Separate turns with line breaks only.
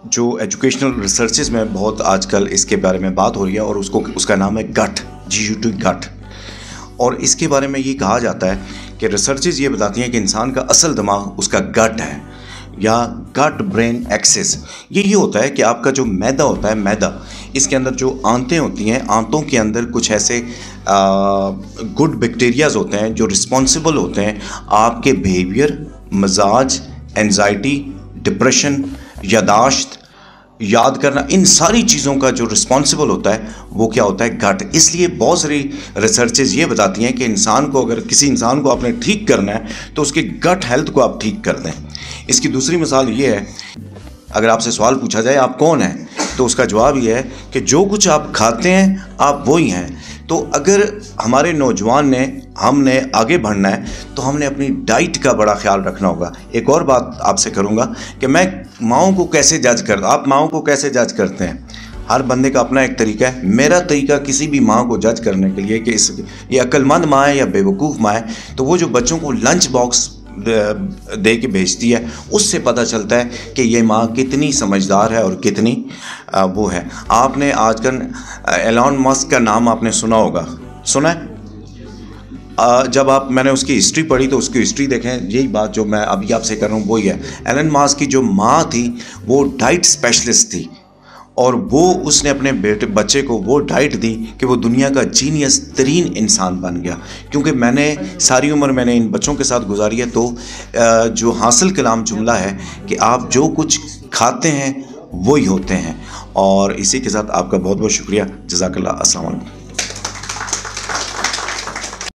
जो educational researches में बहुत आजकल इसके बारे में बात हो रही है और उसका नाम है गट, GUT गट। और इसके बारे में ये कहा जाता है कि रिसर्चेज ये बताती हैं कि इंसान का असल दिमाग उसका गट है या गट ब्रेन एक्सिस। ये होता है कि आपका जो मैदा होता है, मैदा, इसके अंदर जो आंतें होती हैं, आंतों के अंदर कुछ ऐसे गुड बैक्टीरियाज होते हैं जो रिस्पॉन्सिबल होते हैं आपके बिहेवियर, मजाज, एंजाइटी, डिप्रेशन, यादाश्त, याद करना, इन सारी चीज़ों का जो रिस्पॉन्सिबल होता है वो क्या होता है, गट। इसलिए बहुत सारी रिसर्चेज ये बताती हैं कि इंसान को, अगर किसी इंसान को आपने ठीक करना है तो उसके गट हेल्थ को आप ठीक कर दें। इसकी दूसरी मिसाल ये है, अगर आपसे सवाल पूछा जाए आप कौन हैं, तो उसका जवाब ये है कि जो कुछ आप खाते हैं आप वही हैं। तो अगर हमारे नौजवान ने, हमने आगे बढ़ना है तो हमने अपनी डाइट का बड़ा ख्याल रखना होगा। एक और बात आपसे करूंगा कि मैं माओं को कैसे जज करता, आप माओं को कैसे जज करते हैं? हर बंदे का अपना एक तरीका है। मेरा तरीका किसी भी माँ को जज करने के लिए कि ये अक्लमंद माँ है या बेवकूफ़ माँ है, तो वो जो बच्चों को लंच बॉक्स दे के भेजती है, उससे पता चलता है कि ये माँ कितनी समझदार है और कितनी वो है। आपने आजकल एलॉन मस्क का नाम आपने सुना होगा, सुना है? जब मैंने उसकी हिस्ट्री पढ़ी तो उसकी हिस्ट्री देखें, यही बात जो मैं अभी आपसे कर रहा हूँ वही है। एलन मस्क की जो माँ थी वो डाइट स्पेशलिस्ट थी और वो उसने अपने बच्चे को वो डाइट दी कि वो दुनिया का जीनियस तरीन इंसान बन गया। क्योंकि मैंने सारी उम्र मैंने इन बच्चों के साथ गुजारी है, तो जो हासिल कलाम जुमला है कि आप जो कुछ खाते हैं वही होते हैं। और इसी के साथ आपका बहुत बहुत शुक्रिया। जज़ाकल्लाह। अस्सलाम वालेकुम।